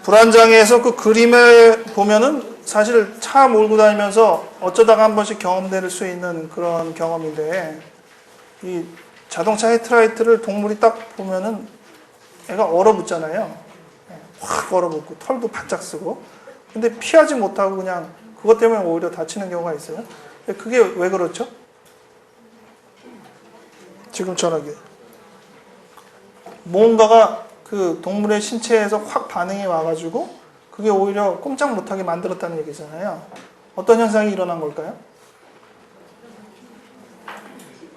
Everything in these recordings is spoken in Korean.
불안장애에서 그 그림을 보면은 사실 차 몰고 다니면서 어쩌다가 한 번씩 경험될 수 있는 그런 경험인데, 이 자동차 헤드라이트를 동물이 딱 보면은 애가 얼어붙잖아요. 확 얼어붙고 털도 바짝 쓰고. 근데 피하지 못하고 그냥 그것 때문에 오히려 다치는 경우가 있어요. 그게 왜 그렇죠? 지금처럼 뭔가가 그 동물의 신체에서 확 반응이 와가지고 그게 오히려 꼼짝 못하게 만들었다는 얘기잖아요. 어떤 현상이 일어난 걸까요?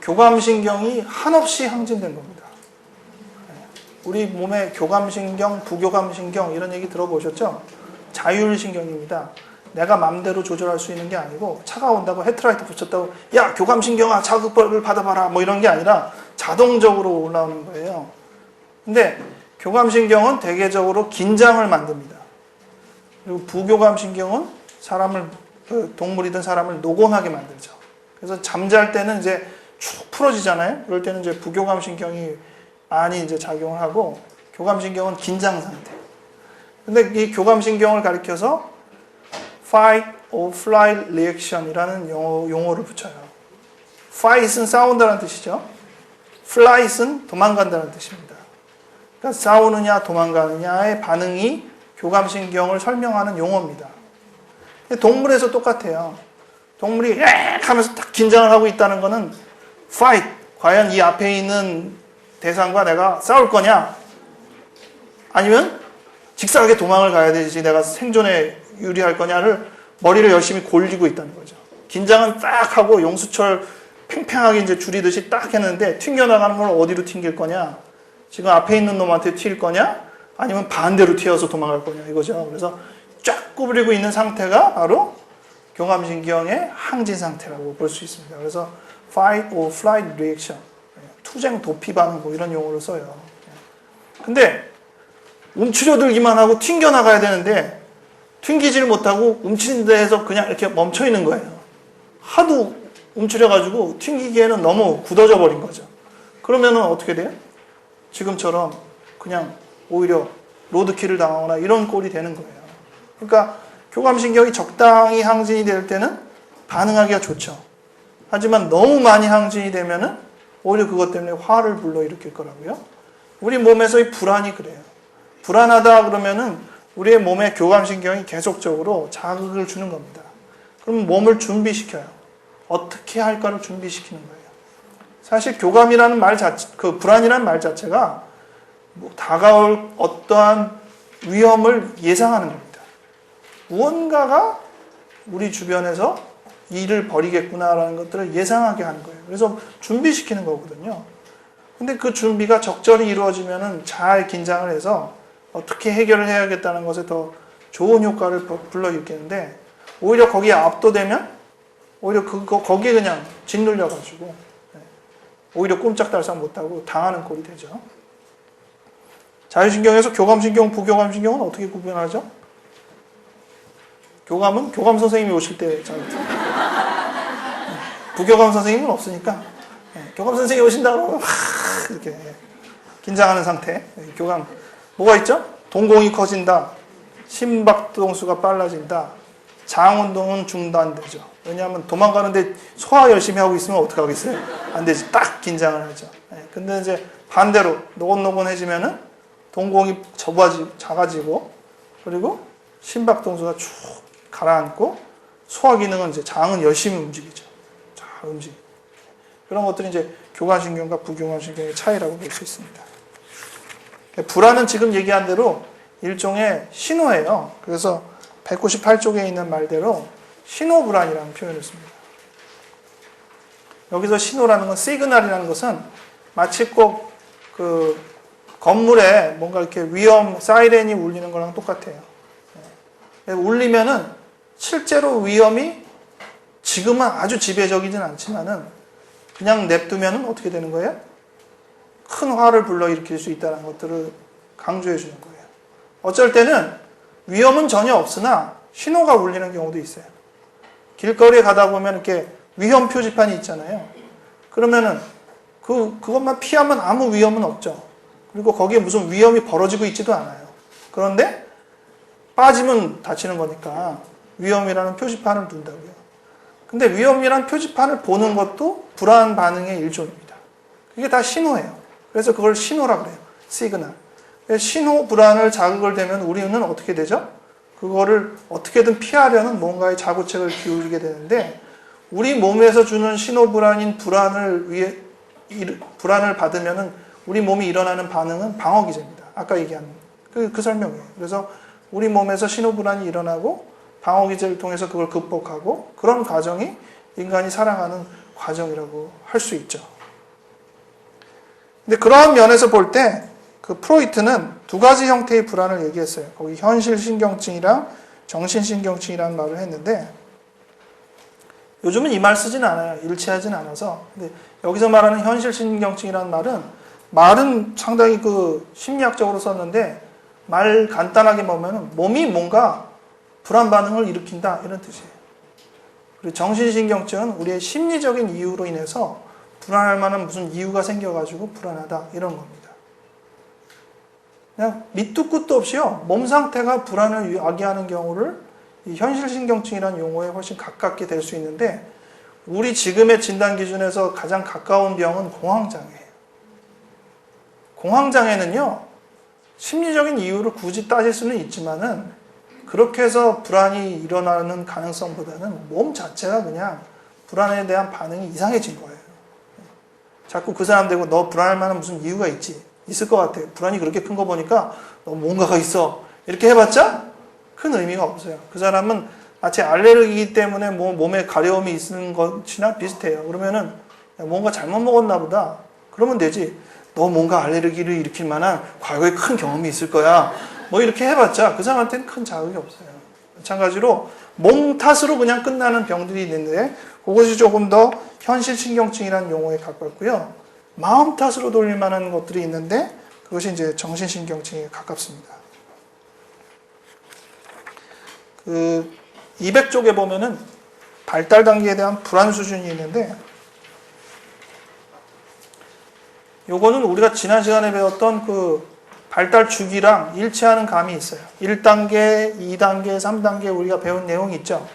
교감신경이 한없이 항진된 겁니다. 우리 몸에 교감신경, 부교감신경 이런 얘기 들어보셨죠? 자율신경입니다. 내가 맘대로 조절할 수 있는 게 아니고, 차가 온다고 헤드라이트 붙였다고 야 교감신경아 자극벌을 받아봐라 뭐 이런 게 아니라 자동적으로 올라오는 거예요. 근데 교감신경은 대개적으로 긴장을 만듭니다. 그리고 부교감신경은 동물이든 사람을 노곤하게 만들죠. 그래서 잠잘 때는 이제 축 풀어지잖아요. 그럴 때는 이제 부교감신경이 많이 이제 작용을 하고, 교감신경은 긴장 상태. 근데 이 교감신경을 가리켜서 fight or flight reaction이라는 용어를 붙여요. fight은 싸운다는 뜻이죠. flight은 도망간다는 뜻입니다. 그러니까 싸우느냐 도망가느냐의 반응이 교감신경을 설명하는 용어입니다. 동물에서 똑같아요. 동물이 엑 하면서 딱 긴장을 하고 있다는 거는 fight, 과연 이 앞에 있는 대상과 내가 싸울 거냐, 아니면 직사하게 도망을 가야 되지 내가 생존에 유리할 거냐를 머리를 열심히 골리고 있다는 거죠. 긴장은 딱 하고 용수철 팽팽하게 이제 줄이듯이 딱 했는데 튕겨나가는 걸 어디로 튕길 거냐, 지금 앞에 있는 놈한테 튈 거냐, 아니면 반대로 튀어서 도망갈 거냐 이거죠. 그래서 쫙 구부리고 있는 상태가 바로 교감신경의 항진 상태라고 볼 수 있습니다. 그래서 fight or flight reaction, 투쟁 도피 반응 뭐 이런 용어를 써요. 근데 움츠려들기만 하고 튕겨나가야 되는데 튕기지를 못하고 움츠린 데에서 그냥 이렇게 멈춰 있는 거예요. 하도 움츠려가지고 튕기기에는 너무 굳어져 버린 거죠. 그러면은 어떻게 돼요? 지금처럼 그냥 오히려 로드킬을 당하거나 이런 꼴이 되는 거예요. 그러니까 교감신경이 적당히 항진이 될 때는 반응하기가 좋죠. 하지만 너무 많이 항진이 되면은 오히려 그것 때문에 화를 불러일으킬 거라고요. 우리 몸에서의 불안이 그래요. 불안하다 그러면은 우리의 몸의 교감신경이 계속적으로 자극을 주는 겁니다. 그럼 몸을 준비시켜요. 어떻게 할까를 준비시키는 거예요. 사실 교감이라는 말 자체, 그 불안이라는 말 자체가 다가올 어떠한 위험을 예상하는 겁니다. 무언가가 우리 주변에서 일을 벌이겠구나라는 것들을 예상하게 하는 거예요. 그래서 준비시키는 거거든요. 근데 그 준비가 적절히 이루어지면은 잘 긴장을 해서 어떻게 해결을 해야겠다는 것에 더 좋은 효과를 불러일으키는데, 오히려 거기에 압도되면 오히려 거기에 그냥 짓눌려가지고 오히려 꼼짝달싹 못하고 당하는 꼴이 되죠. 자율신경에서 교감신경, 부교감신경은 어떻게 구분하죠? 교감은 교감 선생님이 오실 때 잘 부교감 선생님은 없으니까 교감 선생님이 오신다 그러면 이렇게 긴장하는 상태. 교감 뭐가 있죠? 동공이 커진다, 심박동수가 빨라진다, 장운동은 중단되죠. 왜냐하면 도망가는데 소화 열심히 하고 있으면 어떡하겠어요? 안 되지. 딱 긴장을 하죠. 근데 이제 반대로 노곤노곤해지면은 동공이 작아지고, 그리고 심박동수가 쭉 가라앉고, 소화 기능은 이제 장은 열심히 움직이죠. 잘 움직이고. 그런 것들이 이제 교감신경과 부교감신경의 차이라고 볼 수 있습니다. 불안은 지금 얘기한 대로 일종의 신호예요. 그래서 198쪽에 있는 말대로 신호불안이라는 표현을 씁니다. 여기서 신호라는 건, 시그널이라는 것은 마치 꼭 그 건물에 뭔가 이렇게 위험 사이렌이 울리는 거랑 똑같아요. 울리면은 실제로 위험이 지금은 아주 지배적이진 않지만은 그냥 냅두면은 어떻게 되는 거예요? 큰 화를 불러일으킬 수 있다는 것들을 강조해 주는 거예요. 어쩔 때는 위험은 전혀 없으나 신호가 울리는 경우도 있어요. 길거리에 가다 보면 이렇게 위험 표지판이 있잖아요. 그러면은 그것만 피하면 아무 위험은 없죠. 그리고 거기에 무슨 위험이 벌어지고 있지도 않아요. 그런데 빠지면 다치는 거니까 위험이라는 표지판을 둔다고요. 근데 위험이라는 표지판을 보는 것도 불안 반응의 일종입니다. 그게 다 신호예요. 그래서 그걸 신호라 그래요. 시그널. 신호 불안을 자극을 대면 우리는 어떻게 되죠? 그거를 어떻게든 피하려는 뭔가의 자구책을 기울이게 되는데 우리 몸에서 주는 신호 불안인 불안을 받으면은 우리 몸이 일어나는 반응은 방어 기제입니다. 아까 얘기한 그 설명이에요. 그래서 우리 몸에서 신호 불안이 일어나고 방어 기제를 통해서 그걸 극복하고 그런 과정이 인간이 살아가는 과정이라고 할 수 있죠. 근데 그러한 면에서 볼 때 그 프로이트는 두 가지 형태의 불안을 얘기했어요. 거기 현실신경증이랑 정신신경증이라는 말을 했는데 요즘은 이 말 쓰진 않아요. 일치하진 않아서. 근데 여기서 말하는 현실신경증이라는 말은 상당히 그 심리학적으로 썼는데 말 간단하게 보면 몸이 뭔가 불안 반응을 일으킨다 이런 뜻이에요. 그리고 정신신경증은 우리의 심리적인 이유로 인해서 불안할 만한 무슨 이유가 생겨가지고 불안하다 이런 겁니다. 그냥 밑도 끝도 없이요. 몸 상태가 불안을 야기하는 경우를 이 현실신경증이라는 용어에 훨씬 가깝게 될 수 있는데 우리 지금의 진단 기준에서 가장 가까운 병은 공황장애예요. 공황장애는요. 심리적인 이유를 굳이 따질 수는 있지만은 그렇게 해서 불안이 일어나는 가능성보다는 몸 자체가 그냥 불안에 대한 반응이 이상해진 거예요. 자꾸 그 사람 대고 너 불안할 만한 무슨 이유가 있을 것 같아. 불안이 그렇게 큰 거 보니까 너 뭔가가 있어. 이렇게 해봤자 큰 의미가 없어요. 그 사람은 마치 알레르기 때문에 몸에 가려움이 있는 것이나 비슷해요. 그러면은 뭔가 잘못 먹었나 보다. 그러면 되지. 너 뭔가 알레르기를 일으킬 만한 과거에 큰 경험이 있을 거야. 뭐 이렇게 해봤자 그 사람한테는 큰 자극이 없어요. 마찬가지로 몸 탓으로 그냥 끝나는 병들이 있는데 그것이 조금 더 현실신경증이라는 용어에 가깝고요. 마음 탓으로 돌릴 만한 것들이 있는데 그것이 이제 정신신경증에 가깝습니다. 그 200쪽에 보면은 발달 단계에 대한 불안 수준이 있는데 요거는 우리가 지난 시간에 배웠던 그 발달 주기랑 일치하는 감이 있어요. 1단계, 2단계, 3단계 우리가 배운 내용이 있죠.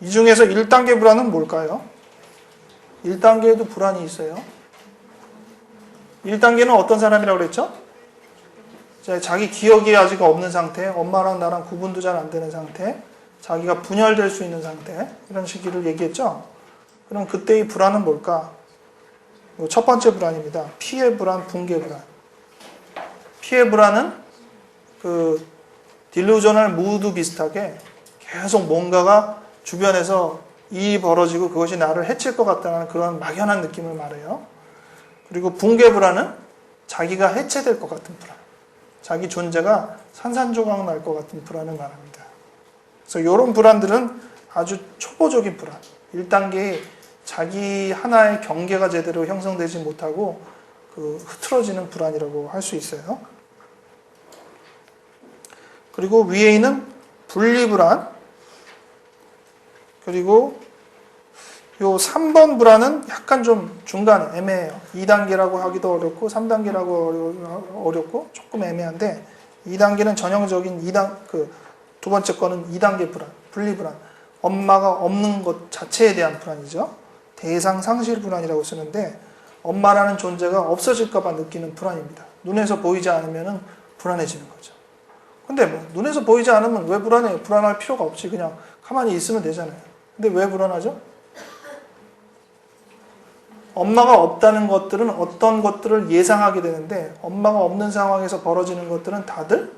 이 중에서 1단계 불안은 뭘까요? 1단계에도 불안이 있어요. 1단계는 어떤 사람이라고 그랬죠? 자기 기억이 아직 없는 상태, 엄마랑 나랑 구분도 잘 안 되는 상태, 자기가 분열될 수 있는 상태, 이런 시기를 얘기했죠? 그럼 그때의 불안은 뭘까? 첫 번째 불안입니다. 피해 불안, 붕괴 불안. 피해 불안은 그 딜루저널 무드 비슷하게 계속 뭔가가 주변에서 일이 벌어지고 그것이 나를 해칠 것 같다는 그런 막연한 느낌을 말해요. 그리고 붕괴 불안은 자기가 해체될 것 같은 불안. 자기 존재가 산산조각 날 것 같은 불안을 말합니다. 그래서 이런 불안들은 아주 초보적인 불안. 1단계에 자기 하나의 경계가 제대로 형성되지 못하고 그 흐트러지는 불안이라고 할 수 있어요. 그리고 위에 있는 분리불안, 그리고 요 3번 불안은 약간 좀 중간에 애매해요. 2단계라고 하기도 어렵고 3단계라고 어렵고 조금 애매한데 2단계는 전형적인 두 번째 거는 2단계 불안, 분리불안. 엄마가 없는 것 자체에 대한 불안이죠. 대상 상실 불안이라고 쓰는데 엄마라는 존재가 없어질까 봐 느끼는 불안입니다. 눈에서 보이지 않으면 불안해지는 거죠. 근데 뭐 눈에서 보이지 않으면 왜 불안해요? 불안할 필요가 없지. 그냥 가만히 있으면 되잖아요. 근데 왜 불안하죠? 엄마가 없다는 것들은 어떤 것들을 예상하게 되는데 엄마가 없는 상황에서 벌어지는 것들은 다들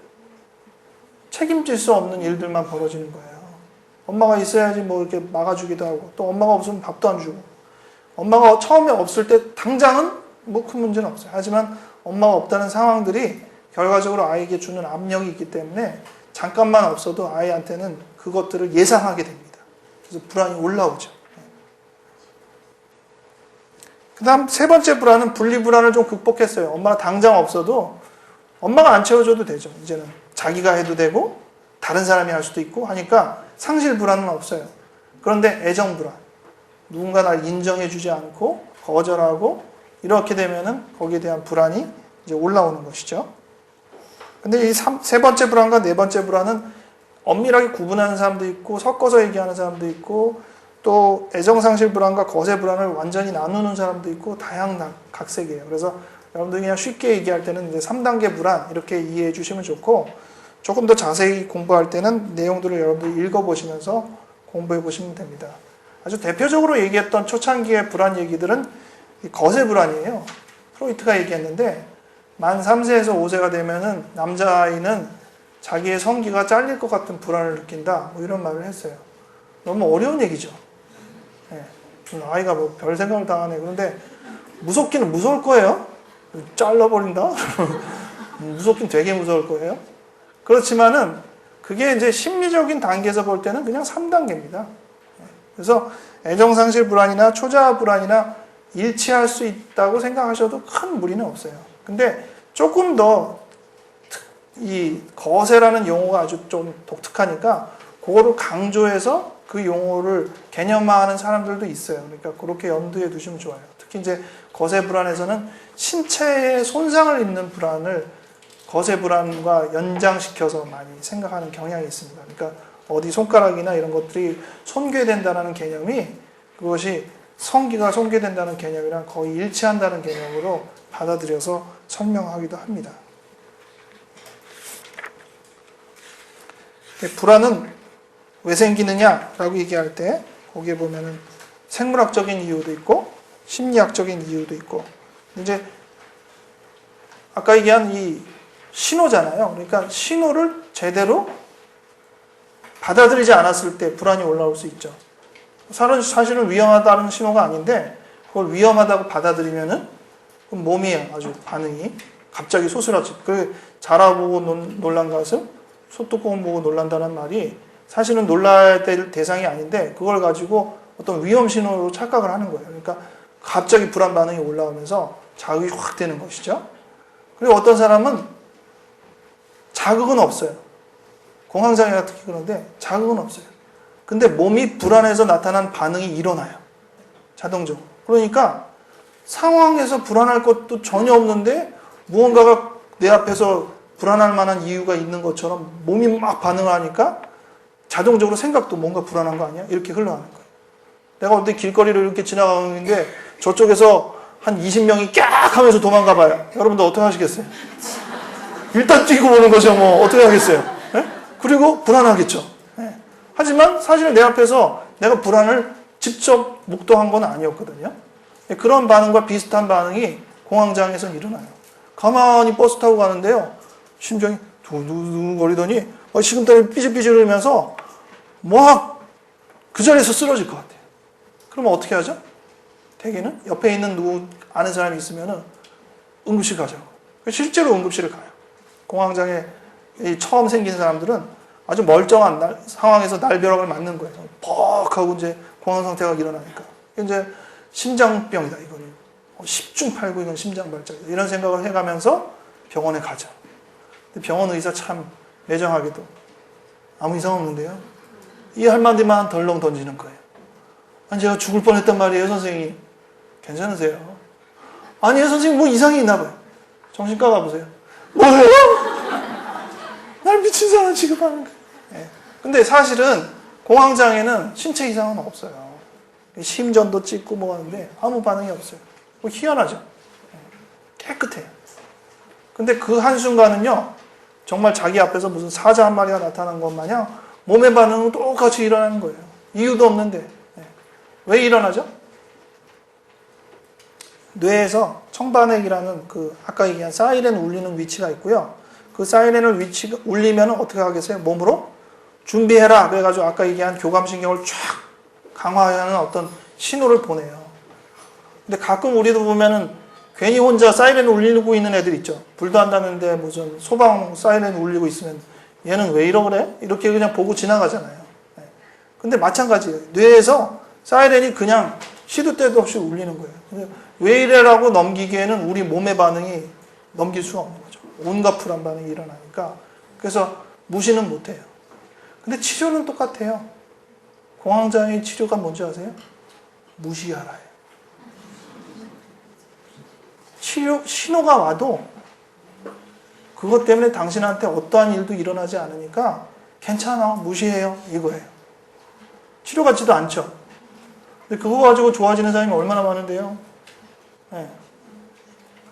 책임질 수 없는 일들만 벌어지는 거예요. 엄마가 있어야지 뭐 이렇게 막아주기도 하고 또 엄마가 없으면 밥도 안 주고 엄마가 처음에 없을 때 당장은 뭐 큰 문제는 없어요. 하지만 엄마가 없다는 상황들이 결과적으로 아이에게 주는 압력이 있기 때문에 잠깐만 없어도 아이한테는 그것들을 예상하게 됩니다. 그래서 불안이 올라오죠. 그 다음 세 번째 불안은 분리불안을 좀 극복했어요. 엄마가 당장 없어도 엄마가 안 채워줘도 되죠. 이제는 자기가 해도 되고 다른 사람이 할 수도 있고 하니까 상실 불안은 없어요. 그런데 애정 불안. 누군가 날 인정해주지 않고 거절하고 이렇게 되면은 거기에 대한 불안이 이제 올라오는 것이죠. 근데 이 세 번째 불안과 네 번째 불안은 엄밀하게 구분하는 사람도 있고 섞어서 얘기하는 사람도 있고 또 애정상실 불안과 거세 불안을 완전히 나누는 사람도 있고 다양각색이에요. 그래서 여러분들이 그냥 쉽게 얘기할 때는 이제 3단계 불안 이렇게 이해해 주시면 좋고 조금 더 자세히 공부할 때는 내용들을 여러분들이 읽어보시면서 공부해 보시면 됩니다. 아주 대표적으로 얘기했던 초창기의 불안 얘기들은 거세 불안이에요. 프로이트가 얘기했는데 만 3세에서 5세가 되면은 남자아이는 자기의 성기가 잘릴 것 같은 불안을 느낀다. 뭐 이런 말을 했어요. 너무 어려운 얘기죠. 네. 아이가 뭐 별 생각을 다 하네. 그런데 무섭기는 무서울 거예요. 잘라버린다? 무섭긴 되게 무서울 거예요. 그렇지만은 그게 이제 심리적인 단계에서 볼 때는 그냥 3단계입니다. 그래서 애정상실 불안이나 초자아 불안이나 일치할 수 있다고 생각하셔도 큰 무리는 없어요. 근데 조금 더 이 거세라는 용어가 아주 좀 독특하니까 그거를 강조해서 그 용어를 개념화하는 사람들도 있어요. 그러니까 그렇게 염두에 두시면 좋아요. 특히 이제 거세 불안에서는 신체에 손상을 입는 불안을 거세 불안과 연장시켜서 많이 생각하는 경향이 있습니다. 그러니까 어디 손가락이나 이런 것들이 손괴된다는 개념이 그것이 성기가 손괴된다는 개념이랑 거의 일치한다는 개념으로 받아들여서 설명하기도 합니다. 불안은 왜 생기느냐라고 얘기할 때 거기에 보면은 생물학적인 이유도 있고 심리학적인 이유도 있고 이제 아까 얘기한 이 신호잖아요. 그러니까 신호를 제대로 받아들이지 않았을 때 불안이 올라올 수 있죠. 사실은 위험하다는 신호가 아닌데 그걸 위험하다고 받아들이면은 몸이 아주 반응이 갑자기 소스라지. 그 자라보고 놀란 가슴, 소뚜껑 보고 놀란다는 말이 사실은 놀라야 될 대상이 아닌데 그걸 가지고 어떤 위험 신호로 착각을 하는 거예요. 그러니까 갑자기 불안 반응이 올라오면서 자극이 확 되는 것이죠. 그리고 어떤 사람은 자극은 없어요. 공황장애가 특히 그런데 자극은 없어요. 근데 몸이 불안해서 나타난 반응이 일어나요. 자동적으로. 그러니까 상황에서 불안할 것도 전혀 없는데 무언가가 내 앞에서 불안할 만한 이유가 있는 것처럼 몸이 막 반응을 하니까 자동적으로 생각도 뭔가 불안한 거 아니야? 이렇게 흘러가는 거예요. 내가 어떤 길거리를 이렇게 지나가는데 저쪽에서 한 20명이 깍 하면서 도망가 봐요. 여러분들 어떻게 하시겠어요? 일단 뛰고 보는 거죠. 뭐 어떻게 하겠어요? 네? 그리고 불안하겠죠. 네. 하지만 사실 내 앞에서 내가 불안을 직접 목도한 건 아니었거든요. 네. 그런 반응과 비슷한 반응이 공황장애에서 일어나요. 가만히 버스 타고 가는데요. 심장이 두근거리더니 식은땀이 삐질삐질 흐르면서 막 그 자리에서 쓰러질 것 같아요. 그러면 어떻게 하죠? 대개는 옆에 있는 누구 아는 사람이 있으면 응급실 가자고. 실제로 응급실을 가요. 공황장애 처음 생긴 사람들은 아주 멀쩡한 상황에서 날벼락을 맞는 거예요. 퍽 하고 이제 공황 상태가 일어나니까. 이제 심장병이다, 이거는. 10중 8구 이건 심장발작이다. 이런 생각을 해가면서 병원에 가죠. 근데 병원 의사 참 매정하게도 아무 이상 없는데요. 이 한마디만 덜렁 던지는 거예요. 아니, 제가 죽을 뻔했단 말이에요, 선생님. 괜찮으세요? 아니에요, 선생님, 뭐 이상이 있나 봐요. 정신과 가보세요. 뭐예요? 날 미친 사람 취급하는 거예요. 네. 근데 사실은 공황장애는 신체 이상은 없어요. 심전도 찍고 뭐 하는데 아무 반응이 없어요. 희한하죠? 깨끗해요. 근데 그 한순간은요, 정말 자기 앞에서 무슨 사자 한 마리가 나타난 것 마냥 몸의 반응은 똑같이 일어나는 거예요. 이유도 없는데. 왜 일어나죠? 뇌에서 청반액이라는 그 아까 얘기한 사이렌 울리는 위치가 있고요. 그 사이렌을 울리면 어떻게 하겠어요? 몸으로 준비해라. 그래가지고 아까 얘기한 교감신경을 쫙 강화하는 어떤 신호를 보내요. 근데 가끔 우리도 보면은 괜히 혼자 사이렌 울리고 있는 애들 있죠. 불도 안 나는데 무슨 소방 사이렌 울리고 있으면 얘는 왜 이러래? 이렇게 그냥 보고 지나가잖아요. 근데 마찬가지예요. 뇌에서 사이렌이 그냥 시도 때도 없이 울리는 거예요. 근데 왜 이래라고 넘기기에는 우리 몸의 반응이 넘길 수가 없는 거죠. 온갖 불안 반응이 일어나니까. 그래서 무시는 못해요. 근데 치료는 똑같아요. 공황장애 치료가 뭔지 아세요? 무시하라예요. 신호가 와도 그것 때문에 당신한테 어떠한 일도 일어나지 않으니까 괜찮아, 무시해요, 이거예요. 치료 같지도 않죠. 근데 그거 가지고 좋아지는 사람이 얼마나 많은데요. 네.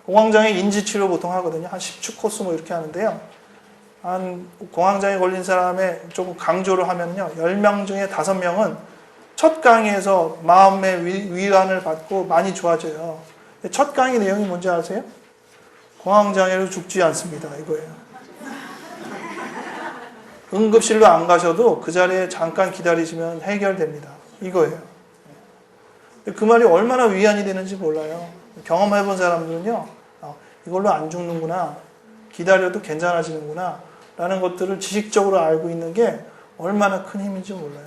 공황장애 인지치료 보통 하거든요. 한 10주 코스 뭐 이렇게 하는데요. 한 공황장애 걸린 사람의 조금 강조를 하면요. 10명 중에 5명은 첫 강의에서 마음의 위안을 받고 많이 좋아져요. 첫 강의 내용이 뭔지 아세요? 공황장애로 죽지 않습니다. 이거예요. 응급실로 안 가셔도 그 자리에 잠깐 기다리시면 해결됩니다. 이거예요. 그 말이 얼마나 위안이 되는지 몰라요. 경험해본 사람들은요. 이걸로 안 죽는구나. 기다려도 괜찮아지는구나. 라는 것들을 지식적으로 알고 있는 게 얼마나 큰 힘인지 몰라요.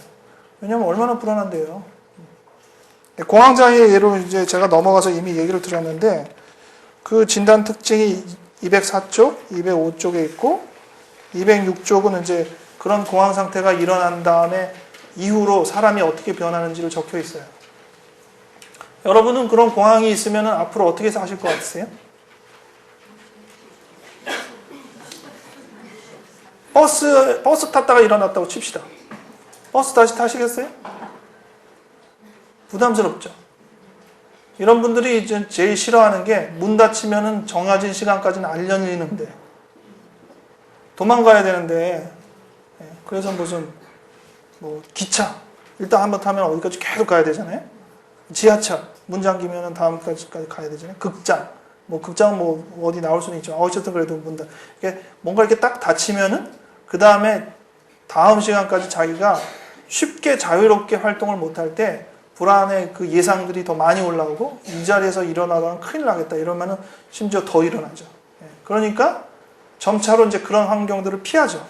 왜냐하면 얼마나 불안한데요. 공황장애 예로 이제 제가 넘어가서 이미 얘기를 드렸는데 그 진단 특징이 204쪽, 205쪽에 있고 206쪽은 이제 그런 공황 상태가 일어난 다음에 이후로 사람이 어떻게 변하는지를 적혀 있어요. 여러분은 그런 공황이 있으면 앞으로 어떻게 사실 것 같으세요? 버스 탔다가 일어났다고 칩시다. 버스 다시 타시겠어요? 부담스럽죠. 이런 분들이 이제 제일 싫어하는 게 문 닫히면은 정해진 시간까지는 안 열리는데 도망가야 되는데 그래서 무슨 뭐 기차 일단 한번 타면 어디까지 계속 가야 되잖아요. 지하철 문 잠기면은 다음까지 가야 되잖아요. 극장 극장은 뭐 어디 나올 수는 있죠. 어쨌든 그래도 이게 뭔가 이렇게 딱 닫히면은 그 다음에 다음 시간까지 자기가 쉽게 자유롭게 활동을 못할 때 불안의 그 예상들이 더 많이 올라오고 이 자리에서 일어나다가 큰일 나겠다 이러면은 심지어 더 일어나죠. 그러니까 점차로 이제 그런 환경들을 피하죠.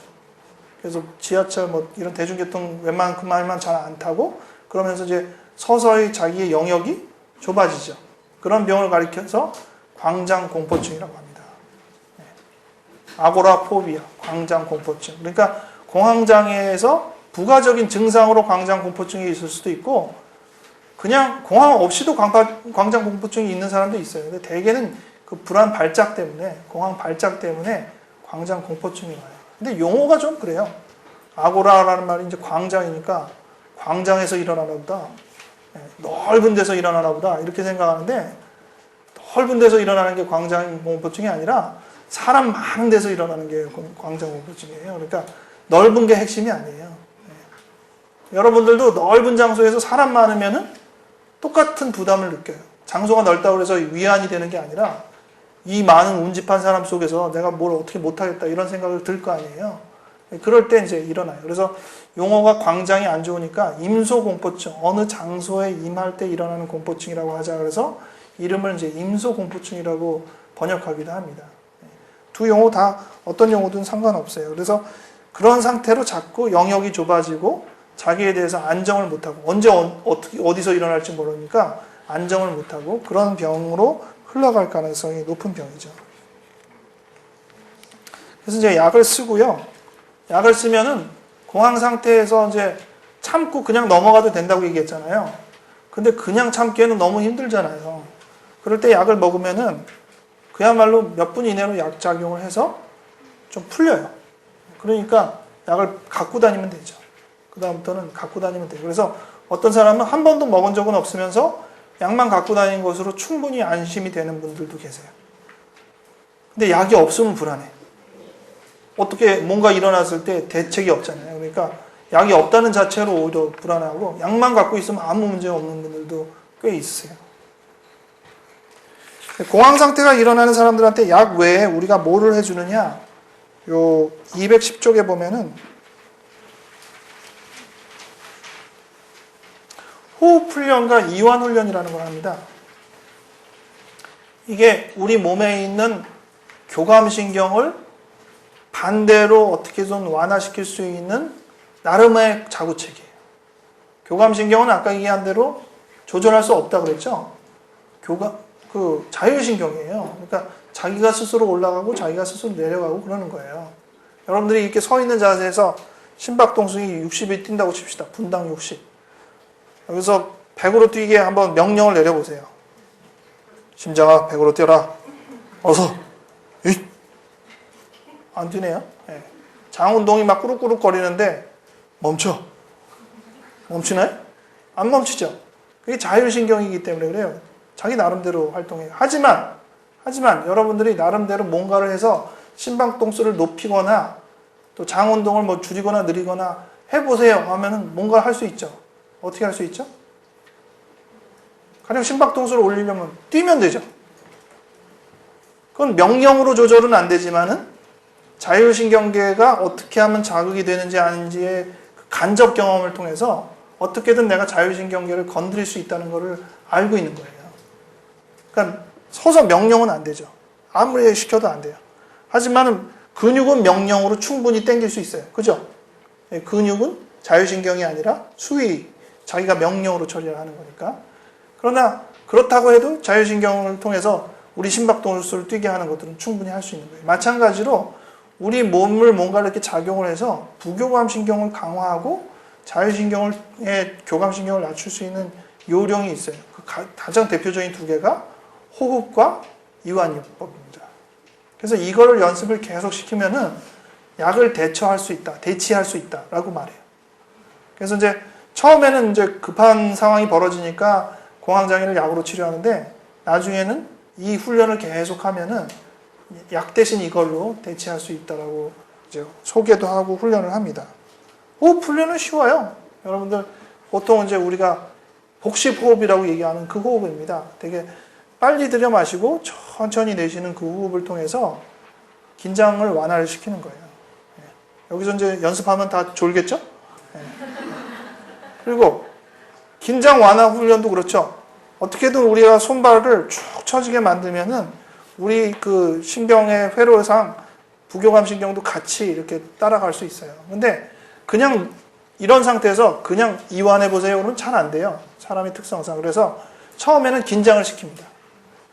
그래서 지하철 뭐 이런 대중교통 웬만큼만 잘 안 타고 그러면서 이제 서서히 자기의 영역이 좁아지죠. 그런 병을 가리켜서 광장공포증이라고 합니다. 아고라포비아, 광장공포증. 그러니까 공황장애에서 부가적인 증상으로 광장공포증이 있을 수도 있고 그냥 공황 없이도 광장공포증이 있는 사람도 있어요. 근데 대개는 그 불안 발작 때문에 공황 발작 때문에 광장공포증이 와요. 근데 용어가 좀 그래요. 아고라라는 말이 이제 광장이니까 광장에서 일어나나 보다. 넓은 데서 일어나나 보다. 이렇게 생각하는데 넓은 데서 일어나는 게 광장공포증이 아니라 사람 많은 데서 일어나는 게 광장공포증이에요. 그러니까 넓은 게 핵심이 아니에요. 여러분들도 넓은 장소에서 사람 많으면은 똑같은 부담을 느껴요. 장소가 넓다고 해서 위안이 되는 게 아니라 이 많은 운집한 사람 속에서 내가 뭘 어떻게 못하겠다 이런 생각을 들 거 아니에요. 그럴 때 이제 일어나요. 그래서 용어가 광장이 안 좋으니까 임소공포증, 어느 장소에 임할 때 일어나는 공포증이라고 하자 그래서 이름을 이제 임소공포증이라고 번역하기도 합니다. 두 용어 다 어떤 용어든 상관없어요. 그래서 그런 상태로 자꾸 영역이 좁아지고 자기에 대해서 안정을 못하고 언제 어디서 일어날지 모르니까 안정을 못하고 그런 병으로 흘러갈 가능성이 높은 병이죠. 그래서 이제 약을 쓰고요. 약을 쓰면은 공황 상태에서 이제 참고 그냥 넘어가도 된다고 얘기했잖아요. 근데 그냥 참기에는 너무 힘들잖아요. 그럴 때 약을 먹으면은 그야말로 몇 분 이내로 약작용을 해서 좀 풀려요. 그러니까 약을 갖고 다니면 되죠. 그 다음부터는 갖고 다니면 돼요. 그래서 어떤 사람은 한 번도 먹은 적은 없으면서 약만 갖고 다니는 것으로 충분히 안심이 되는 분들도 계세요. 근데 약이 없으면 불안해. 어떻게 뭔가 일어났을 때 대책이 없잖아요. 그러니까 약이 없다는 자체로 오히려 불안하고 약만 갖고 있으면 아무 문제 없는 분들도 꽤 있으세요. 공황 상태가 일어나는 사람들한테 약 외에 우리가 뭐를 해주느냐? 요 210쪽에 보면은 호흡 훈련과 이완 훈련이라는 걸 합니다. 이게 우리 몸에 있는 교감신경을 반대로 어떻게든 완화시킬 수 있는 나름의 자구책이에요. 교감신경은 아까 얘기한 대로 조절할 수 없다고 그랬죠? 자율신경이에요. 그러니까 자기가 스스로 올라가고 자기가 스스로 내려가고 그러는 거예요. 여러분들이 이렇게 서 있는 자세에서 심박동성이 60이 뛴다고 칩시다. 분당 60. 여기서 100으로 뛰게 한번 명령을 내려보세요. 심장아 100으로 뛰어라. 어서. 안 뛰네요. 네. 장운동이 막 꾸룩꾸룩 거리는데 멈춰. 멈추나요? 안 멈추죠. 그게 자율신경이기 때문에 그래요. 자기 나름대로 활동해요. 하지만 여러분들이 나름대로 뭔가를 해서 심박동수를 높이거나 또 장운동을 뭐 줄이거나 느리거나 해보세요 하면은 뭔가 할 수 있죠. 어떻게 할 수 있죠? 가령 심박동수를 올리려면 뛰면 되죠. 그건 명령으로 조절은 안 되지만은 자율신경계가 어떻게 하면 자극이 되는지 아닌지의 간접 경험을 통해서 어떻게든 내가 자율신경계를 건드릴 수 있다는 것을 알고 있는 거예요. 그러니까 서서 명령은 안 되죠. 아무리 시켜도 안 돼요. 하지만 근육은 명령으로 충분히 당길 수 있어요. 그죠? 근육은 자율신경이 아니라 수위, 자기가 명령으로 처리를 하는 거니까. 그러나 그렇다고 해도 자율신경을 통해서 우리 심박동수를 뛰게 하는 것들은 충분히 할 수 있는 거예요. 마찬가지로 우리 몸을 뭔가 이렇게 작용을 해서 부교감신경을 강화하고 자율신경의 교감신경을 낮출 수 있는 요령이 있어요. 그 가장 대표적인 두 개가 호흡과 이완요법입니다. 그래서 이거를 연습을 계속 시키면은 약을 대치할 수 있다라고 말해요. 그래서 이제 처음에는 이제 급한 상황이 벌어지니까 공황장애를 약으로 치료하는데 나중에는 이 훈련을 계속하면은 약 대신 이걸로 대체할 수 있다라고 이제 소개도 하고 훈련을 합니다. 호흡 훈련은 쉬워요. 여러분들 보통 이제 우리가 복식 호흡이라고 얘기하는 그 호흡입니다. 되게 빨리 들여 마시고 천천히 내쉬는 그 호흡을 통해서 긴장을 완화를 시키는 거예요. 여기서 이제 연습하면 다 졸겠죠? 그리고 긴장 완화 훈련도 그렇죠. 어떻게든 우리가 손발을 쭉 처지게 만들면은 우리 그 신경의 회로상 부교감 신경도 같이 이렇게 따라갈 수 있어요. 근데 그냥 이런 상태에서 그냥 이완해 보세요는 잘 안 돼요. 사람의 특성상. 그래서 처음에는 긴장을 시킵니다.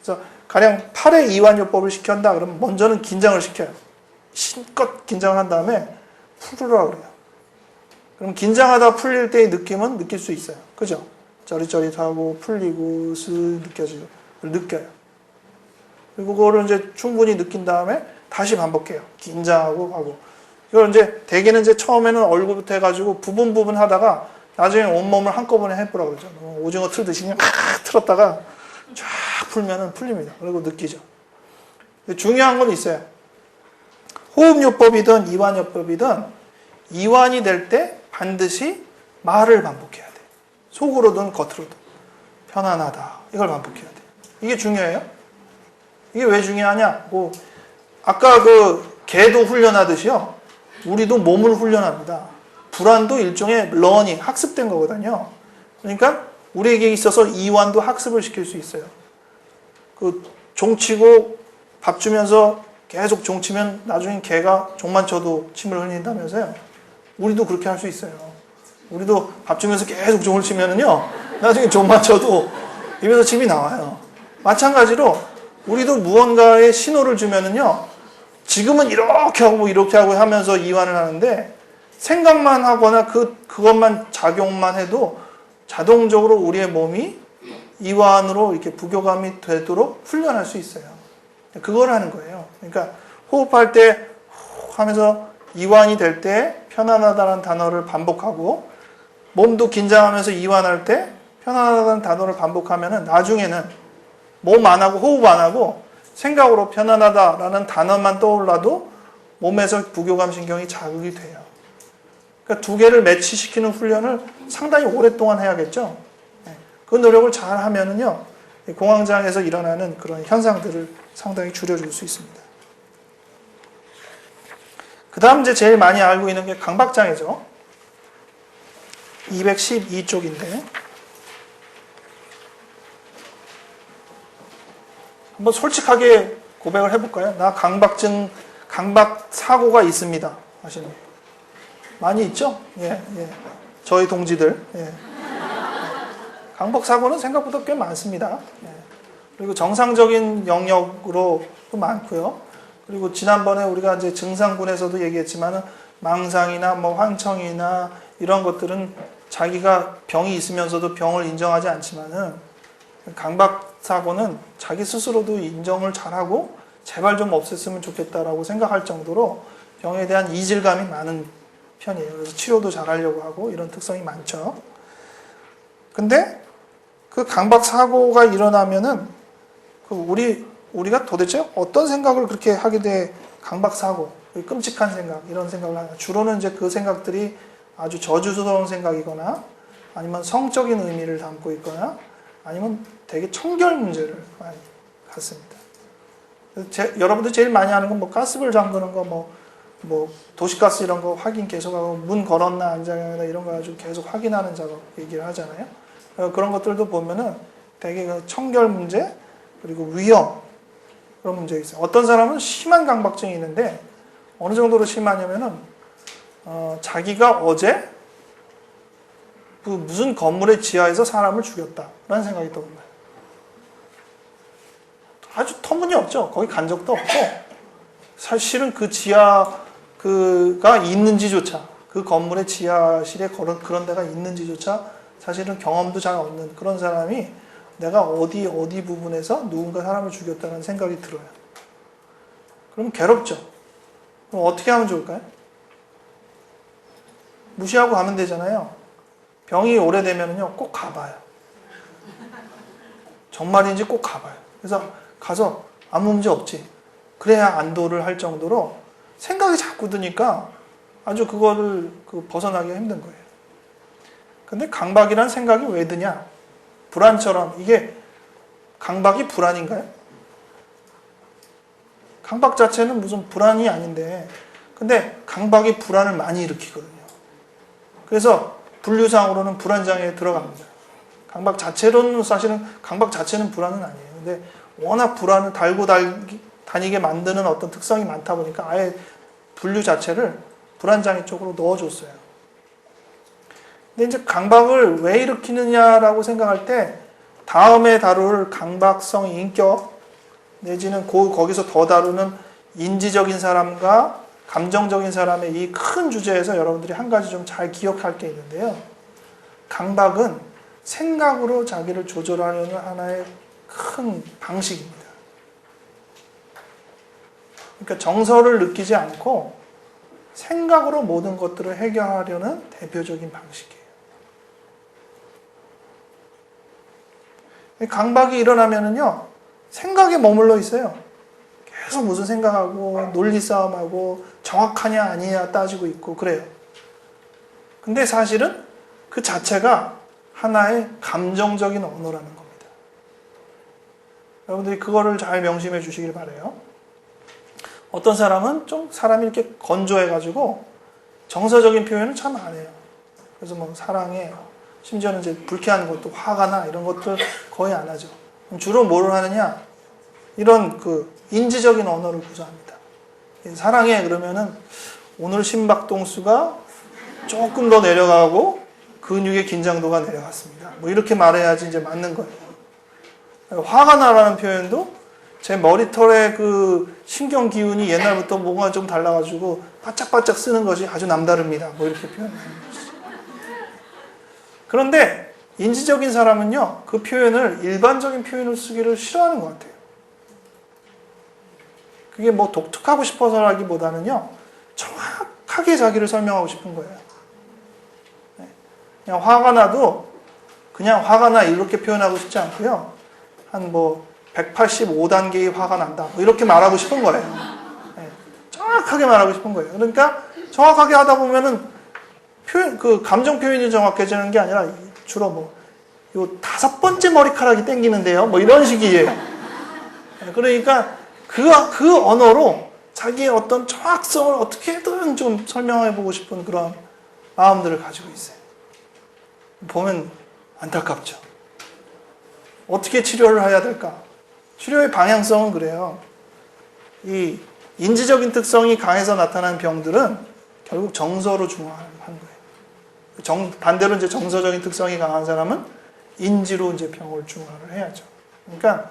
그래서 가령 팔의 이완요법을 시킨다 그러면 먼저는 긴장을 시켜요. 신껏 긴장을 한 다음에 풀으라 그래요. 그럼 긴장하다 풀릴 때의 느낌은 느낄 수 있어요. 그죠? 저릿저릿하고 풀리고 쓱 느껴요. 그리고 그거를 이제 충분히 느낀 다음에 다시 반복해요. 긴장하고 하고. 이걸 이제 대개는 이제 처음에는 얼굴부터 해가지고 부분 하다가 나중에 온몸을 한꺼번에 해보라 그러죠. 오징어 틀듯이 그냥 막 틀었다가 쫙 풀면은 풀립니다. 그리고 느끼죠. 중요한 건 있어요. 호흡요법이든 이완요법이든 이완이 될 때 반드시 말을 반복해야 돼. 속으로든 겉으로든. 편안하다. 이걸 반복해야 돼. 이게 중요해요. 이게 왜 중요하냐? 뭐 아까 그 개도 훈련하듯이요. 우리도 몸을 훈련합니다. 불안도 일종의 러닝, 학습된 거거든요. 그러니까 우리에게 있어서 이완도 학습을 시킬 수 있어요. 그 종치고 밥 주면서 계속 종치면 나중에 개가 종만 쳐도 침을 흘린다면서요. 우리도 그렇게 할 수 있어요. 우리도 밥 주면서 계속 종을 치면은요, 나중에 종만 쳐도 입에서 침이 나와요. 마찬가지로 우리도 무언가의 신호를 주면은요, 지금은 이렇게 하고 이렇게 하고 하면서 이완을 하는데 생각만 하거나 그것만 작용만 해도 자동적으로 우리의 몸이 이완으로 이렇게 부교감이 되도록 훈련할 수 있어요. 그걸 하는 거예요. 그러니까 호흡할 때 하면서 이완이 될 때 편안하다는 단어를 반복하고 몸도 긴장하면서 이완할 때 편안하다는 단어를 반복하면은 나중에는 몸 안 하고 호흡 안 하고 생각으로 편안하다라는 단어만 떠올라도 몸에서 부교감 신경이 자극이 돼요. 그러니까 두 개를 매치시키는 훈련을 상당히 오랫동안 해야겠죠. 그 노력을 잘 하면은요, 공황장애에서 일어나는 그런 현상들을 상당히 줄여줄 수 있습니다. 그 다음 이제 제일 많이 알고 있는 게 강박장애죠. 212쪽인데. 한번 솔직하게 고백을 해볼까요? 나 강박 사고가 있습니다. 하시는 분. 많이 있죠? 예. 저희 동지들. 예. 강박 사고는 생각보다 꽤 많습니다. 예. 그리고 정상적인 영역으로도 많고요. 그리고 지난번에 우리가 이제 증상군에서도 얘기했지만은 망상이나 뭐 환청이나 이런 것들은 자기가 병이 있으면서도 병을 인정하지 않지만은 강박 사고는 자기 스스로도 인정을 잘하고 제발 좀 없앴으면 좋겠다라고 생각할 정도로 병에 대한 이질감이 많은 편이에요. 그래서 치료도 잘하려고 하고 이런 특성이 많죠. 근데 그 강박 사고가 일어나면은 우리가 도대체 어떤 생각을 그렇게 하게 돼? 강박 사고, 끔찍한 생각, 이런 생각을 하냐. 주로는 이제 그 생각들이 아주 저주스러운 생각이거나 아니면 성적인 의미를 담고 있거나 아니면 되게 청결 문제를 많이 갖습니다. 여러분들 제일 많이 하는 건 뭐 가스불 잠그는 거, 뭐 도시가스 이런 거 확인 계속하고 문 걸었나 안 잠겼나 이런 거 가지고 계속 확인하는 작업 얘기를 하잖아요. 그런 것들도 보면은 되게 그 청결 문제 그리고 위험 그런 문제가 있어요. 어떤 사람은 심한 강박증이 있는데 어느 정도로 심하냐면은 자기가 어제 그 무슨 건물의 지하에서 사람을 죽였다라는 생각이 떠오르는 거예요. 아주 터무니없죠. 거기 간 적도 없고 사실은 그 지하가 있는지조차 그 건물의 지하실에 그런 데가 있는지조차 사실은 경험도 잘 없는 그런 사람이 내가 어디 부분에서 누군가 사람을 죽였다는 생각이 들어요. 그럼 괴롭죠. 그럼 어떻게 하면 좋을까요? 무시하고 가면 되잖아요. 병이 오래되면요 꼭 가봐요. 정말인지 꼭 가봐요. 그래서 가서 아무 문제 없지. 그래야 안도를 할 정도로 생각이 자꾸 드니까 아주 그거를 벗어나기가 힘든 거예요. 근데 강박이란 생각이 왜 드냐? 불안처럼 이게 강박이 불안인가요? 강박 자체는 무슨 불안이 아닌데 근데 강박이 불안을 많이 일으키거든요. 그래서 분류상으로는 불안장애에 들어갑니다. 강박 자체로는 사실은 강박 자체는 불안은 아니에요. 근데 워낙 불안을 달고 다니게 만드는 어떤 특성이 많다 보니까 아예 분류 자체를 불안장애 쪽으로 넣어줬어요. 근데 이제 강박을 왜 일으키느냐라고 생각할 때 다음에 다룰 강박성 인격 내지는 거기서 더 다루는 인지적인 사람과 감정적인 사람의 이 큰 주제에서 여러분들이 한 가지 좀 잘 기억할 게 있는데요. 강박은 생각으로 자기를 조절하려는 하나의 큰 방식입니다. 그러니까 정서를 느끼지 않고 생각으로 모든 것들을 해결하려는 대표적인 방식이에요. 강박이 일어나면은요, 생각에 머물러 있어요. 계속 무슨 생각하고, 논리 싸움하고, 정확하냐, 아니냐 따지고 있고, 그래요. 근데 사실은 그 자체가 하나의 감정적인 언어라는 겁니다. 여러분들이 그거를 잘 명심해 주시길 바라요. 어떤 사람은 좀 사람이 이렇게 건조해가지고, 정서적인 표현을 참 안 해요. 그래서 뭐 사랑해, 심지어는 이제 불쾌한 것도 화가 나 이런 것들 거의 안 하죠. 주로 뭐를 하느냐? 이런 인지적인 언어를 구사합니다. 사랑해 그러면은 오늘 심박동수가 조금 더 내려가고 근육의 긴장도가 내려갔습니다. 뭐 이렇게 말해야지 이제 맞는 거예요. 화가 나라는 표현도 제 머리털의 신경 기운이 옛날부터 뭔가 좀 달라가지고 바짝바짝 쓰는 것이 아주 남다릅니다. 뭐 이렇게 표현하는 거죠. 그런데 인지적인 사람은요, 그 표현을 일반적인 표현을 쓰기를 싫어하는 것 같아요. 그게 뭐 독특하고 싶어서라기보다는요, 정확하게 자기를 설명하고 싶은 거예요. 그냥 화가 나도 그냥 화가 나 이렇게 표현하고 싶지 않고요. 한 185단계의 화가 난다. 뭐 이렇게 말하고 싶은 거예요. 정확하게 말하고 싶은 거예요. 그러니까 정확하게 하다 보면은 감정 표현이 정확해지는 게 아니라 주로 요 5번째 머리카락이 땡기는데요. 뭐 이런 식이에요. 그러니까 그 언어로 자기의 어떤 정확성을 어떻게든 좀 설명해보고 싶은 그런 마음들을 가지고 있어요. 보면 안타깝죠. 어떻게 치료를 해야 될까? 치료의 방향성은 그래요. 이 인지적인 특성이 강해서 나타나는 병들은 결국 정서로 중화한 거예요. 반대로 이제 정서적인 특성이 강한 사람은 인지로 이제 병을 중화를 해야죠. 그러니까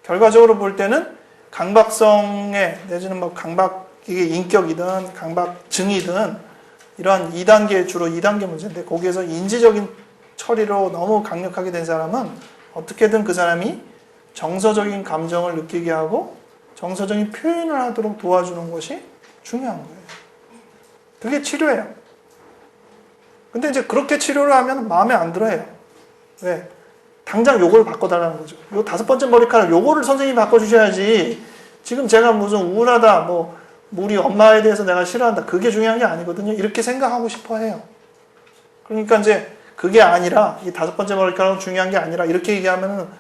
결과적으로 볼 때는 강박성에 내지는 강박 이게 인격이든 강박증이든 이러한 2단계, 주로 2단계 문제인데 거기에서 인지적인 처리로 너무 강력하게 된 사람은 어떻게든 그 사람이 정서적인 감정을 느끼게 하고 정서적인 표현을 하도록 도와주는 것이 중요한 거예요. 그게 치료예요. 근데 이제 그렇게 치료를 하면 마음에 안 들어해요. 왜? 당장 요걸 바꿔달라는 거죠. 요 5번째 머리카락 요거를 선생님이 바꿔주셔야지. 지금 제가 무슨 우울하다, 뭐 우리 엄마에 대해서 내가 싫어한다. 그게 중요한 게 아니거든요. 이렇게 생각하고 싶어 해요. 그러니까 이제 그게 아니라 이 5번째 머리카락은 중요한 게 아니라 이렇게 얘기하면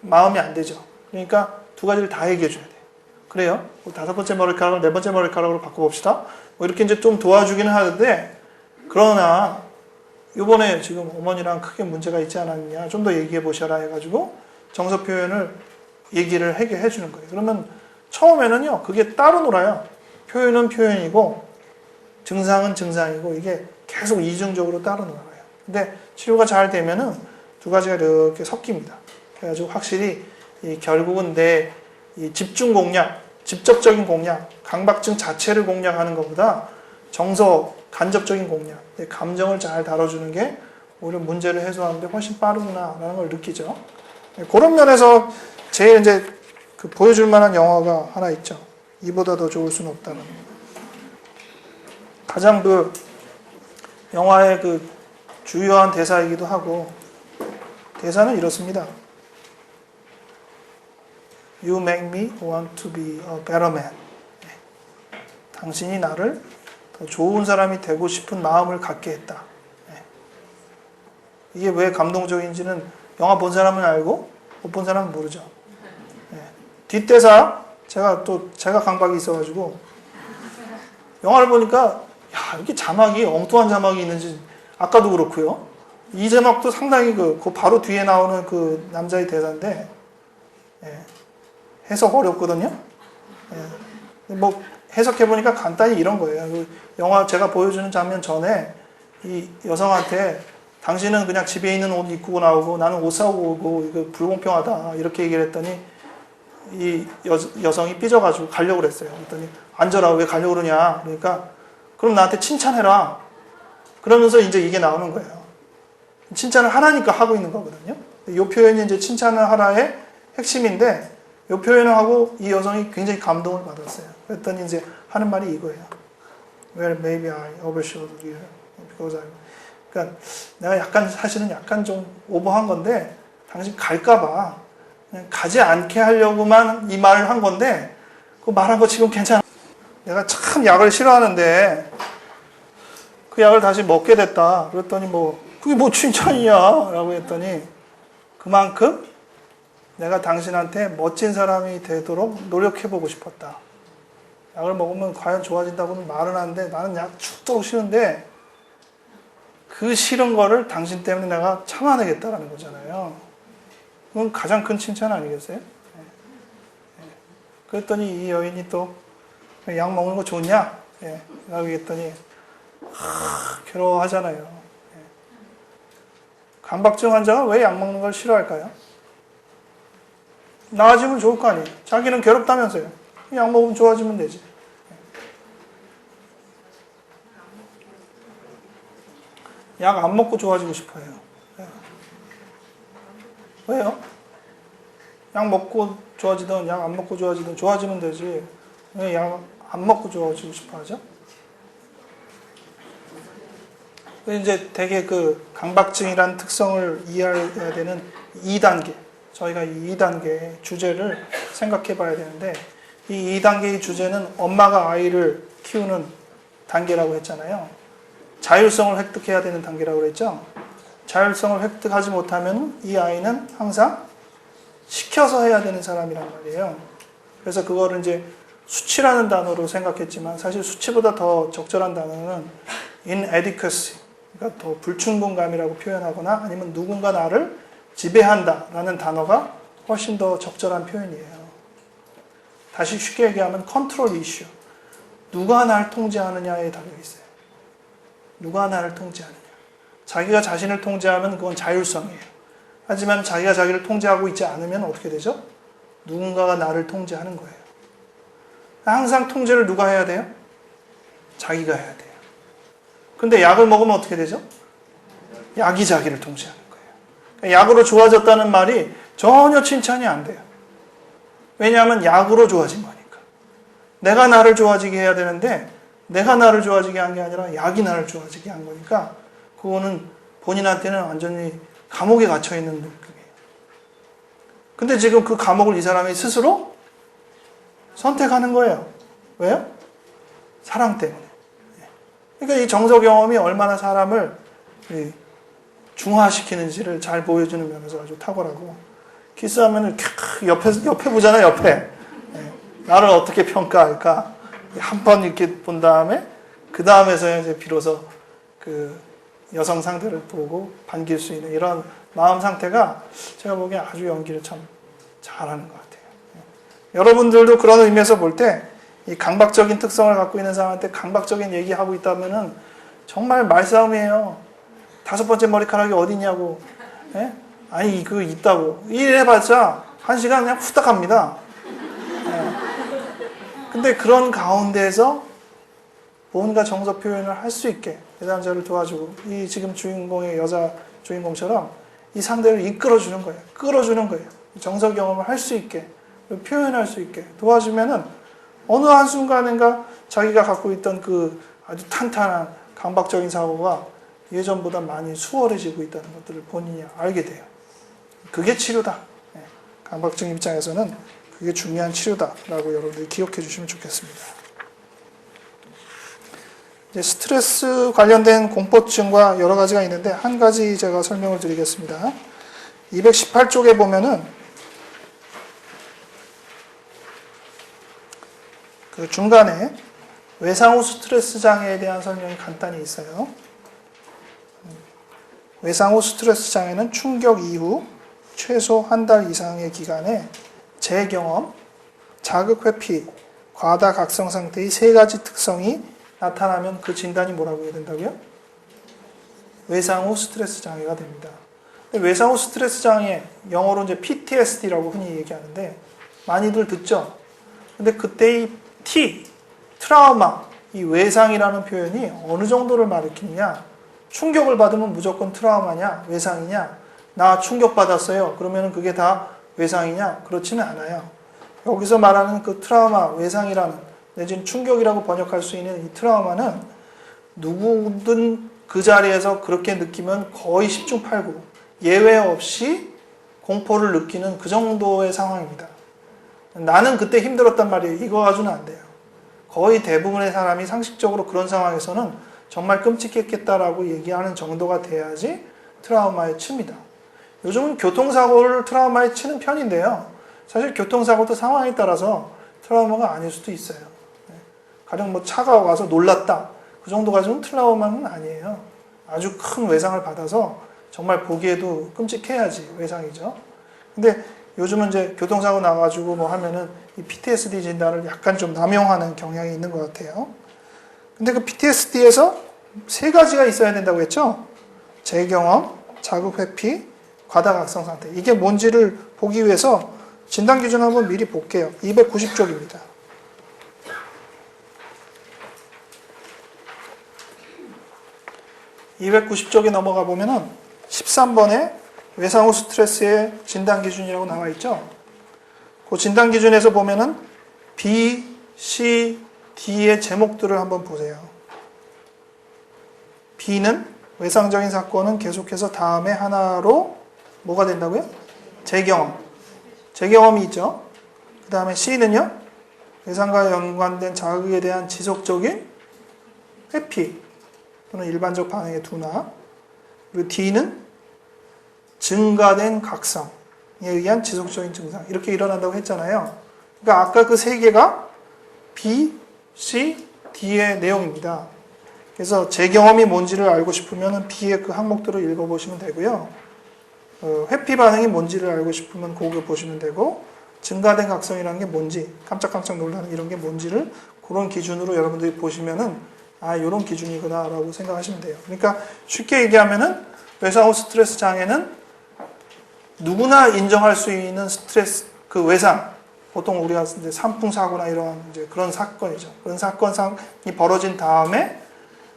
마음이 안 되죠. 그러니까 두 가지를 다 얘기해 줘야 돼요. 그래요? 5번째 머리카락을 4번째 머리카락으로 바꿔봅시다. 뭐 이렇게 이제 좀 도와주기는 하는데 그러나 이번에 지금 어머니랑 크게 문제가 있지 않았느냐 좀 더 얘기해 보셔라 해가지고 정서 표현을 얘기를 해 주는 거예요. 그러면 처음에는요 그게 따로 놀아요. 표현은 표현이고 증상은 증상이고 이게 계속 이중적으로 따로 놀아요. 근데 치료가 잘 되면은 두 가지가 이렇게 섞입니다. 그래가지고 확실히 결국은 내 이 집중 공략, 직접적인 공략, 강박증 자체를 공략하는 것보다 정서 간접적인 공략, 내 감정을 잘 다뤄주는 게 오히려 문제를 해소하는데 훨씬 빠르구나라는 걸 느끼죠. 그런 면에서 제일 이제 그 보여줄 만한 영화가 하나 있죠. 이보다 더 좋을 수는 없다는. 가장 그 영화의 그 주요한 대사이기도 하고 대사는 이렇습니다. You make me want to be a better man. 당신이 나를 더 좋은 사람이 되고 싶은 마음을 갖게 했다. 이게 왜 감동적인지는 영화 본 사람은 알고 못 본 사람은 모르죠. 뒷대사 제가 강박이 있어가지고 영화를 보니까 야 이렇게 자막이 엉뚱한 자막이 있는지 아까도 그렇고요. 이 자막도 상당히 그 바로 뒤에 나오는 그 남자의 대사인데 해석 어렵거든요. 뭐 해석해 보니까 간단히 이런 거예요. 그 영화 제가 보여주는 장면 전에 이 여성한테 당신은 그냥 집에 있는 옷 입고 나오고 나는 옷 사고 오고 이거 불공평하다 이렇게 얘기를 했더니 이 여성이 삐져가지고 가려고 그랬어요. 그랬더니 앉아라 왜 가려고 그러냐. 그러니까 그럼 나한테 칭찬해라. 그러면서 이제 이게 나오는 거예요. 칭찬을 하라니까 하고 있는 거거든요. 이 표현이 이제 칭찬을 하라의 핵심인데 이 표현을 하고 이 여성이 굉장히 감동을 받았어요. 그랬더니 이제 하는 말이 이거예요. Well, maybe I overshot you because I. 그러니까 내가 약간 사실은 약간 좀 오버한 건데 당신 갈까봐 그냥 가지 않게 하려고만 이 말을 한 건데 그 말한 거 지금 괜찮아. 내가 참 약을 싫어하는데 그 약을 다시 먹게 됐다. 그랬더니 뭐 그게 뭐 칭찬이냐 라고 했더니 그만큼 내가 당신한테 멋진 사람이 되도록 노력해보고 싶었다. 약을 먹으면 과연 좋아진다고는 말은 하는데 나는 약 죽도록 싫은데 그 싫은 거를 당신 때문에 내가 참아내겠다라는 거잖아요. 그건 가장 큰 칭찬 아니겠어요? 그랬더니 이 여인이 또 약 먹는 거 좋냐? 라고 했더니 괴로워하잖아요. 강박증 환자가 왜 약 먹는 걸 싫어할까요? 나아지면 좋을 거 아니에요. 자기는 괴롭다면서요. 약 먹으면 좋아지면 되지. 약 안 먹고 좋아지고 싶어요. 왜요? 약 먹고 좋아지든 약 안 먹고 좋아지든 좋아지면 되지. 왜 약 안 먹고 좋아지고 싶어 하죠? 이제 되게 그 강박증이란 특성을 이해해야 되는 2단계. 저희가 이 2단계 주제를 생각해 봐야 되는데 이 2단계의 주제는 엄마가 아이를 키우는 단계라고 했잖아요. 자율성을 획득해야 되는 단계라고 그랬죠. 자율성을 획득하지 못하면 이 아이는 항상 시켜서 해야 되는 사람이란 말이에요. 그래서 그거를 이제 수치라는 단어로 생각했지만 사실 수치보다 더 적절한 단어는 inadequacy, 그러니까 더 불충분감이라고 표현하거나 아니면 누군가 나를 지배한다라는 단어가 훨씬 더 적절한 표현이에요. 다시 쉽게 얘기하면 컨트롤 이슈. 누가 나를 통제하느냐에 달려 있어요. 누가 나를 통제하느냐. 자기가 자신을 통제하면 그건 자율성이에요. 하지만 자기가 자기를 통제하고 있지 않으면 어떻게 되죠? 누군가가 나를 통제하는 거예요. 항상 통제를 누가 해야 돼요? 자기가 해야 돼요. 근데 약을 먹으면 어떻게 되죠? 약이 자기를 통제하는 거예요. 그러니까 약으로 좋아졌다는 말이 전혀 칭찬이 안 돼요. 왜냐하면 약으로 좋아진 거니까. 내가 나를 좋아지게 해야 되는데 내가 나를 좋아지게 한 게 아니라 약이 나를 좋아지게 한 거니까 그거는 본인한테는 완전히 감옥에 갇혀 있는 느낌이에요. 근데 지금 그 감옥을 이 사람이 스스로 선택하는 거예요. 왜요? 사랑 때문에. 그러니까 이 정서 경험이 얼마나 사람을 중화시키는지를 잘 보여주는 면에서 아주 탁월하고, 키스하면은 옆에 보잖아요, 옆에. 나를 어떻게 평가할까? 한 번 이렇게 본 다음에, 그 다음에서 이제 비로소 그 여성 상대를 보고 반길 수 있는 이런 마음 상태가 제가 보기에 아주 연기를 참 잘하는 것 같아요. 여러분들도 그런 의미에서 볼 때 이 강박적인 특성을 갖고 있는 사람한테 강박적인 얘기하고 있다면은 정말 말싸움이에요. 5번째 머리카락이 어디냐고. 예? 아니, 그거 있다고. 이래봤자 1시간 그냥 후딱 갑니다. 예. 근데 그런 가운데에서 뭔가 정서 표현을 할 수 있게 그 남자를 도와주고, 이 지금 주인공의 여자 주인공처럼 이 상대를 이끌어주는 거예요. 끌어주는 거예요. 정서 경험을 할 수 있게, 표현할 수 있게 도와주면은 어느 한순간인가 자기가 갖고 있던 그 아주 탄탄한 강박적인 사고가 예전보다 많이 수월해지고 있다는 것들을 본인이 알게 돼요. 그게 치료다. 강박증 입장에서는 그게 중요한 치료다라고 여러분들이 기억해 주시면 좋겠습니다. 이제 스트레스 관련된 공포증과 여러 가지가 있는데 한 가지 제가 설명을 드리겠습니다. 218쪽에 보면은 그 중간에 외상 후 스트레스 장애에 대한 설명이 간단히 있어요. 외상 후 스트레스 장애는 충격 이후 최소 한 달 이상의 기간에 재경험, 자극 회피, 과다 각성 상태의 3가지 특성이 나타나면 그 진단이 뭐라고 해야 된다고요? 외상 후 스트레스 장애가 됩니다. 외상 후 스트레스 장애, 영어로 이제 PTSD라고 흔히 얘기하는데 많이들 듣죠? 근데 그때의 트라우마, 이 외상이라는 표현이 어느 정도를 말이키느냐? 충격을 받으면 무조건 트라우마냐? 외상이냐? 나 충격받았어요. 그러면 그게 다 외상이냐? 그렇지는 않아요. 여기서 말하는 그 트라우마, 외상이라는, 내지는 충격이라고 번역할 수 있는 이 트라우마는 누구든 그 자리에서 그렇게 느끼면 거의 10중 8구, 예외 없이 공포를 느끼는 그 정도의 상황입니다. 나는 그때 힘들었단 말이에요. 이거 가지고는 안 돼요. 거의 대부분의 사람이 상식적으로 그런 상황에서는 정말 끔찍했겠다라고 얘기하는 정도가 돼야지 트라우마에 칩니다. 요즘은 교통사고를 트라우마에 치는 편인데요. 사실 교통사고도 상황에 따라서 트라우마가 아닐 수도 있어요. 가령 뭐 차가 와서 놀랐다. 그 정도 가지고는 트라우마는 아니에요. 아주 큰 외상을 받아서 정말 보기에도 끔찍해야지 외상이죠. 근데 요즘은 이제 교통사고 나가지고 뭐 하면은 이 PTSD 진단을 약간 좀 남용하는 경향이 있는 것 같아요. 근데 그 PTSD에서 3가지가 있어야 된다고 했죠? 재경험, 자극 회피, 과다각성 상태. 이게 뭔지를 보기 위해서 진단 기준 한번 미리 볼게요. 290쪽입니다. 290쪽에 넘어가 보면은 13번에 외상 후 스트레스의 진단 기준이라고 나와 있죠. 그 진단 기준에서 보면은 B, C, D의 제목들을 한번 보세요. B는 외상적인 사건은 계속해서 다음에 하나로 뭐가 된다고요? 재경험. 재경험이 있죠. 그 다음에 C는요. 외상과 연관된 자극에 대한 지속적인 회피 또는 일반적 반응의 둔화. 그리고 D는 증가된 각성에 의한 지속적인 증상. 이렇게 일어난다고 했잖아요. 그러니까 아까 그 3개가 B, C, D의 내용입니다. 그래서 재경험이 뭔지를 알고 싶으면 B의 그 항목들을 읽어보시면 되고요. 회피 반응이 뭔지를 알고 싶으면 그거 보시면 되고, 증가된 각성이라는 게 뭔지, 깜짝깜짝 놀라는 이런 게 뭔지를 그런 기준으로 여러분들이 보시면은 아, 이런 기준이구나 라고 생각하시면 돼요. 그러니까 쉽게 얘기하면은 외상 후 스트레스 장애는 누구나 인정할 수 있는 스트레스, 그 외상, 보통 우리가 이제 산풍사고나 이런 이제 그런 사건이죠. 그런 사건이 벌어진 다음에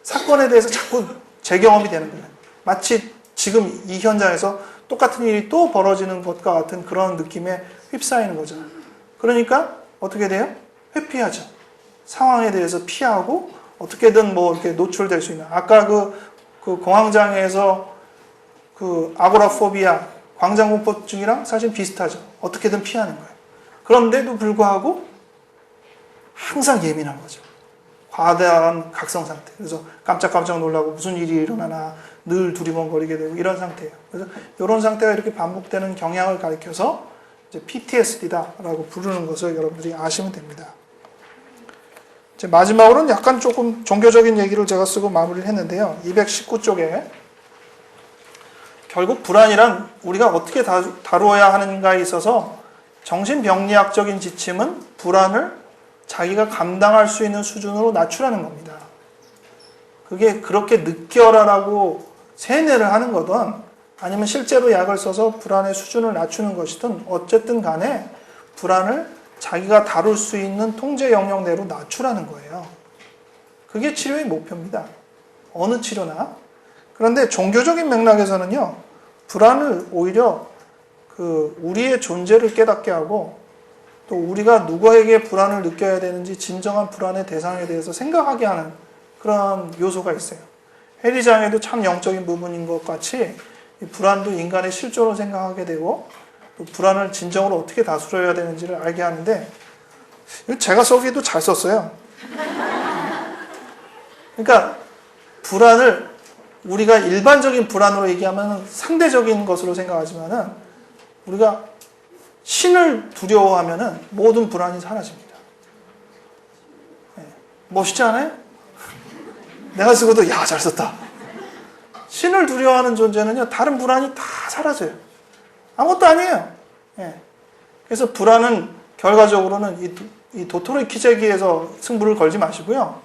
사건에 대해서 자꾸 재경험이 되는 거예요. 마치 지금 이 현장에서 똑같은 일이 또 벌어지는 것과 같은 그런 느낌에 휩싸이는 거죠. 그러니까 어떻게 돼요? 회피하죠. 상황에 대해서 피하고 어떻게든 뭐 이렇게 노출될 수 있는. 아까 그 공황장애에서 그 아고라포비아, 광장공포증이랑 사실 비슷하죠. 어떻게든 피하는 거예요. 그런데도 불구하고 항상 예민한 거죠. 과다한 각성 상태. 그래서 깜짝깜짝 놀라고 무슨 일이 일어나나 늘 두리번거리게 되고 이런 상태예요. 그래서 이런 상태가 이렇게 반복되는 경향을 가리켜서 이제 PTSD다라고 부르는 것을 여러분들이 아시면 됩니다. 이제 마지막으로는 약간 조금 종교적인 얘기를 제가 쓰고 마무리를 했는데요. 219쪽에 결국 불안이란 우리가 어떻게 다루어야 하는가에 있어서 정신병리학적인 지침은 불안을 자기가 감당할 수 있는 수준으로 낮추라는 겁니다. 그게 그렇게 느껴라라고 세뇌를 하는 거든 아니면 실제로 약을 써서 불안의 수준을 낮추는 것이든 어쨌든 간에 불안을 자기가 다룰 수 있는 통제 영역 내로 낮추라는 거예요. 그게 치료의 목표입니다. 어느 치료나. 그런데 종교적인 맥락에서는요, 불안을 오히려 우리의 존재를 깨닫게 하고 또 우리가 누구에게 불안을 느껴야 되는지 진정한 불안의 대상에 대해서 생각하게 하는 그런 요소가 있어요. 해리장애도 참 영적인 부분인 것 같이 이 불안도 인간의 실존으로 생각하게 되고 또 불안을 진정으로 어떻게 다스려야 되는지를 알게 하는데 제가 써기도 잘 썼어요. 그러니까 불안을 우리가 일반적인 불안으로 얘기하면 상대적인 것으로 생각하지만은 우리가 신을 두려워하면은 모든 불안이 사라집니다. 멋있지 않아요? 내가 쓰고도 야, 잘 썼다. 신을 두려워하는 존재는요, 다른 불안이 다 사라져요. 아무것도 아니에요. 그래서 불안은 결과적으로는 이 도토리 키재기에서 승부를 걸지 마시고요.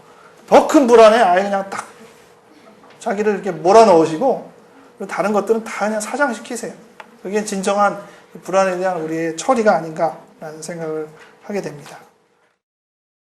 더 큰 불안에 아예 그냥 딱 자기를 이렇게 몰아넣으시고 다른 것들은 다 그냥 사장시키세요. 그게 진정한 불안에 대한 우리의 처리가 아닌가라는 생각을 하게 됩니다.